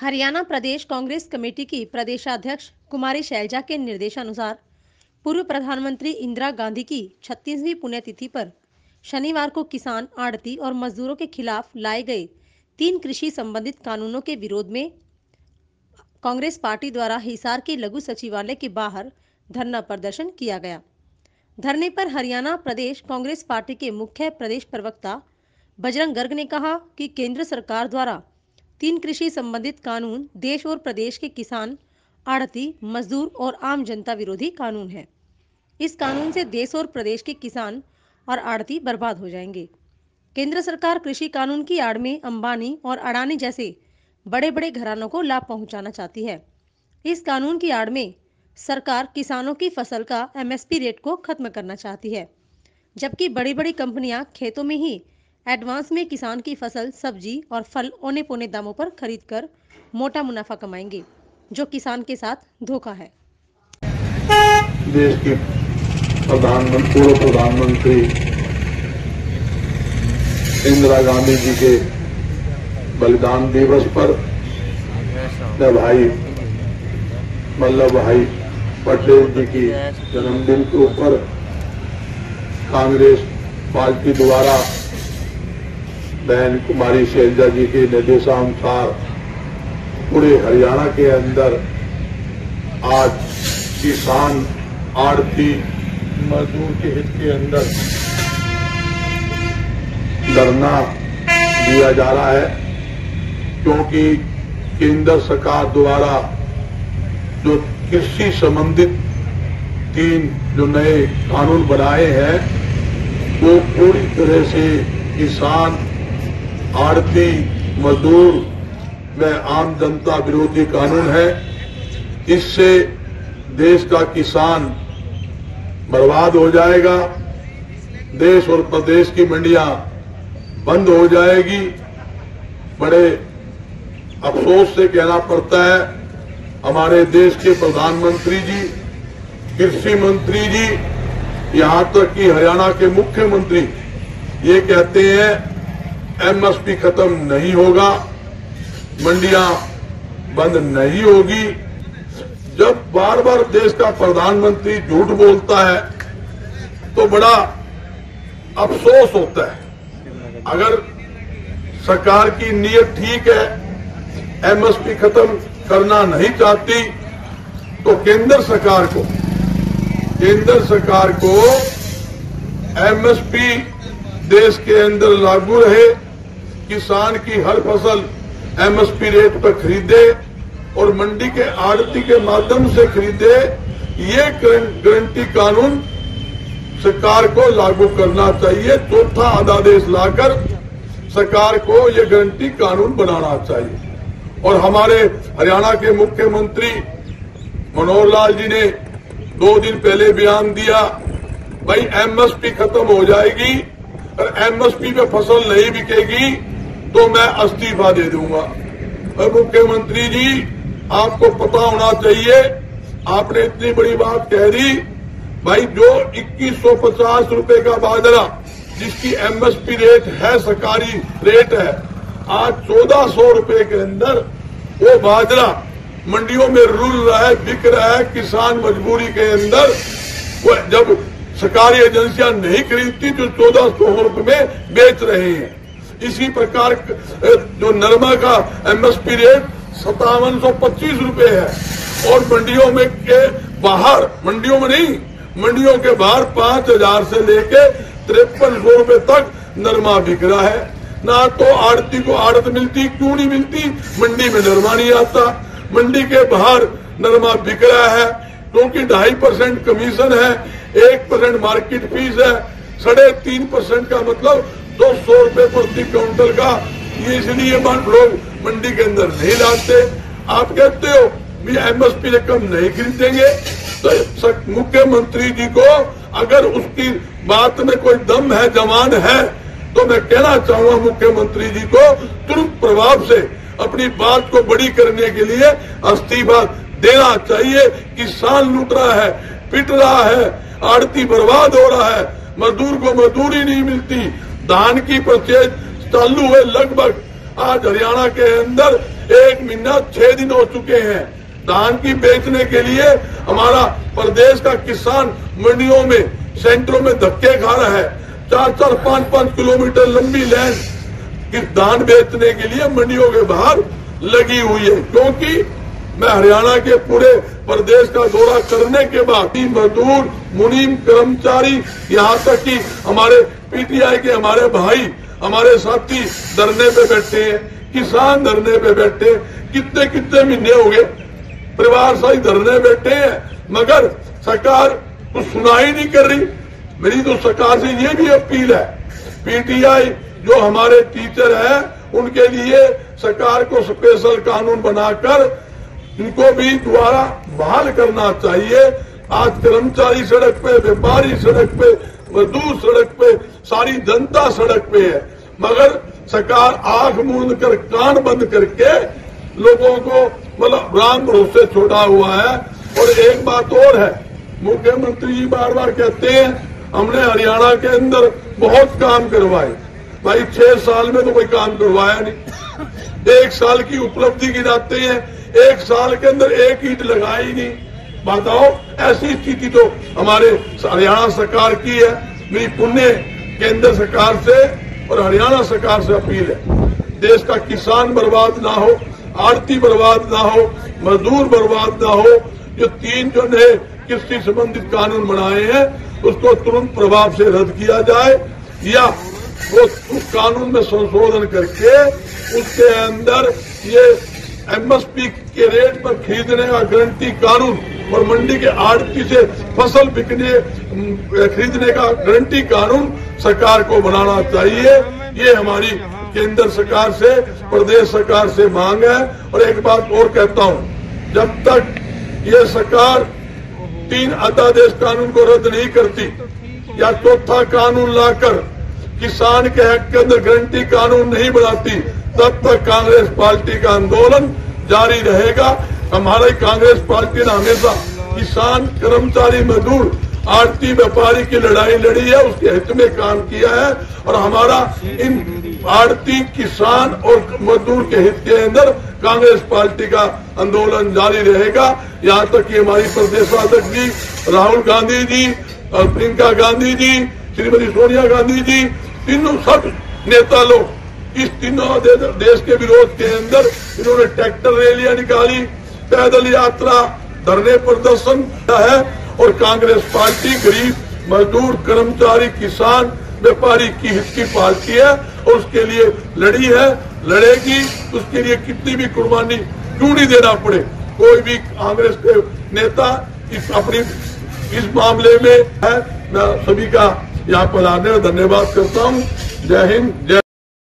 हरियाणा प्रदेश Congress committee की प्रदेशाध्यक्ष कुमारी शैलजा के निर्देशानुसार पूर्व प्रधानमंत्री इंदिरा गांधी की 36वीं पुण्यतिथि पर शनिवार को किसान, आड़ती और मजदूरों के खिलाफ लाए गए 3 कृषि संबंधित कानूनों के विरोध में कांग्रेस पार्टी द्वारा हिसार के लघु सचिवालय के बाहर धरना प्रदर्शन किया गया। धरने पर हरियाणा प्रदेश कांग्रेस पार्टी के मुख्य प्रदेश प्रवक्ता बजरंग गर्ग ने कहा कि केंद्र सरकार द्वारा 3 कृषि संबंधित कानून देश और प्रदेश के किसान, आड़ती, मजदूर और आम जनता विरोधी कानून है। इस कानून से देश और प्रदेश के किसान और आड़ती बर्बाद हो जाएंगे। केंद्र सरकार कृषि कानून की आड़ में अंबानी और अडानी जैसे बड़े बड़े घरानों को लाभ पहुंचाना चाहती है। इस कानून की आड़ में सरकार किसानों की फसल का MSP रेट को खत्म करना चाहती है, जबकि बड़ी बड़ी कंपनियां खेतों में ही एडवांस में किसान की फसल, सब्जी और फल औने पौने दामों पर खरीदकर मोटा मुनाफा कमाएंगे, जो किसान के साथ धोखा है। देश की पूर्व प्रधानमंत्री इंदिरा गांधी जी के बलिदान दिवस पर भाई वल्लभ भाई पटेल जी की जन्मदिन के ऊपर कांग्रेस पार्टी द्वारा बहन कुमारी शैलजा जी के निर्देशानुसार पूरे हरियाणा के अंदर आज किसान, आड़ती, मजदूर के हित के अंदर धरना दिया जा रहा है, क्योंकि केंद्र सरकार द्वारा जो कृषि संबंधित 3 जो नए कानून बनाए हैं वो पूरी तरह से किसान, आड़ती, मजदूर व आम जनता विरोधी कानून है। इससे देश का किसान बर्बाद हो जाएगा, देश और प्रदेश की मंडियां बंद हो जाएगी। बड़े अफसोस से कहना पड़ता है, हमारे देश के प्रधानमंत्री जी, कृषि मंत्री जी, यहां तक कि हरियाणा के मुख्यमंत्री ये कहते हैं MSP खत्म नहीं होगा, मंडियां बंद नहीं होगी। जब बार बार देश का प्रधानमंत्री झूठ बोलता है तो बड़ा अफसोस होता है। अगर सरकार की नीयत ठीक है, MSP खत्म करना नहीं चाहती, तो केंद्र सरकार को MSP देश के अंदर लागू रहे, किसान की हर फसल MSP रेट पर खरीदे और मंडी के आड़ती के माध्यम से खरीदे। ये गारंटी कानून सरकार को लागू करना चाहिए। चौथा अध्यादेश लाकर सरकार को ये गारंटी कानून बनाना चाहिए। और हमारे हरियाणा के मुख्यमंत्री मनोहर लाल जी ने 2 दिन पहले बयान दिया, भाई MSP खत्म हो जाएगी और MSP पे फसल नहीं बिकेगी तो मैं इस्तीफा दे दूंगा। और मुख्यमंत्री जी, आपको पता होना चाहिए, आपने इतनी बड़ी बात कह दी, भाई जो 2150 रुपए का बाजरा जिसकी MSP रेट है, सरकारी रेट है, आज 1400 रुपए के अंदर वो बाजरा मंडियों में रुल रहा है, बिक रहा है। किसान मजबूरी के अंदर वो जब सरकारी एजेंसियां नहीं खरीदती तो 1400 रुपए में बेच रहे हैं। इसी प्रकार जो नरमा का MSP रेट 5725 रुपए है और मंडियों में के बाहर, मंडियों में नहीं, मंडियों के बाहर 5000 से लेके 5300 रुपए तक नरमा बिक रहा है। ना तो आड़ती को आड़त मिलती, क्यों नहीं मिलती? मंडी में नरमा नहीं आता। मंडी के बाहर नरमा बिक रहा है क्योंकि 2.5% कमीशन है, 1% मार्केट फीस है, 3.5% का मतलब 200 रुपए प्रति क्विंटल का। ये इसलिए लोग मंडी के अंदर नहीं लाते। आप कहते हो भी MSP रकम नहीं खरीदेंगे, तो मुख्यमंत्री जी को अगर उसकी बात में कोई दम है, जमान है, तो मैं कहना चाहूंगा मुख्यमंत्री जी को तुरंत प्रभाव से अपनी बात को बड़ी करने के लिए इस्तीफा देना चाहिए। किसान लूट रहा है, पिट रहा है, आड़ती बर्बाद हो रहा है, मजदूर को मजदूरी नहीं मिलती, धान की परचेज चालू है लगभग आज हरियाणा के अंदर 1 महीना 6 दिन हो चुके हैं। धान की बेचने के लिए हमारा प्रदेश का किसान मंडियों में, सेंटरों में धक्के खा रहा है। 4-4, 5-5 किलोमीटर लंबी लाइन इस धान बेचने के लिए मंडियों के बाहर लगी हुई है। क्योंकि मैं हरियाणा के पूरे प्रदेश का दौरा करने के बाद मजदूर, मुनीम, कर्मचारी, यहाँ तक कि हमारे पीटीआई के हमारे भाई, हमारे साथी धरने पे बैठे हैं, किसान धरने पे बैठे, कितने महीने हो गए परिवार साथ धरने बैठे हैं, मगर सरकार कुछ सुनाई नहीं कर रही। मेरी तो सरकार से ये भी अपील है, पीटीआई जो हमारे टीचर है उनके लिए सरकार को स्पेशल कानून बनाकर इनको भी दोबारा बहाल करना चाहिए। आज कर्मचारी सड़क पे, व्यापारी सड़क पे, मजदूर सड़क पे, सारी जनता सड़क पे है, मगर सरकार आंख मूंद कर, कान बंद करके लोगों को मतलब राम भरोसे छोड़ा हुआ है। और एक बात और है, मुख्यमंत्री जी बार बार कहते हैं हमने हरियाणा के अंदर बहुत काम करवाए। भाई 6 साल में तो कोई काम करवाया नहीं। 1 साल की उपलब्धि गिनाते हैं, 1 साल के अंदर एक ईंट लगाई नहीं। बताओ, ऐसी स्थिति तो हमारे हरियाणा सरकार की है। मेरी पुण्य केंद्र सरकार से और हरियाणा सरकार से अपील है, देश का किसान बर्बाद ना हो, आड़ती बर्बाद ना हो, मजदूर बर्बाद ना हो। जो 3 जो नए कृषि संबंधित कानून बनाए हैं उसको तुरंत प्रभाव से रद्द किया जाए, या वो उस कानून में संशोधन करके उसके अंदर ये एमएसपी के रेट पर खरीदने का गारंटी कानून और मंडी के आड़ती से फसल खरीदने का गारंटी कानून सरकार को बनाना चाहिए। ये हमारी केंद्र सरकार से, प्रदेश सरकार से मांग है। और एक बात और कहता हूं, जब तक ये सरकार 3 अध्यादेश कानून को रद्द नहीं करती या 4था कानून लाकर किसान के हक के अंदर गारंटी कानून नहीं बनाती, तब तक कांग्रेस पार्टी का आंदोलन जारी रहेगा। हमारी कांग्रेस पार्टी ने हमेशा किसान, कर्मचारी, मजदूर, आड़ती, व्यापारी की लड़ाई लड़ी है, उसके हित में काम किया है। और हमारा इन आड़ती, किसान और मजदूर के हित के अंदर कांग्रेस पार्टी का आंदोलन जारी रहेगा, यहाँ तक कि हमारी प्रदेशाध्यक्ष जी राहुल गांधी जी और प्रियंका गांधी जी, श्रीमती सोनिया गांधी जी, तीनों सब नेता लोग इस तीनों देश के विरोध के अंदर इन्होंने ट्रैक्टर रैलियां निकाली, पैदल यात्रा, धरने प्रदर्शन है। और कांग्रेस पार्टी गरीब, मजदूर, कर्मचारी, किसान, व्यापारी की हित की पार्टी है और उसके लिए लड़ी है, लड़ेगी। उसके लिए कितनी भी कुर्बानी क्यों नहीं देना पड़े, कोई भी कांग्रेस के नेता इस मामले में है। मैं सभी का यहाँ पर आने और धन्यवाद करता हूँ। जय हिंद, जय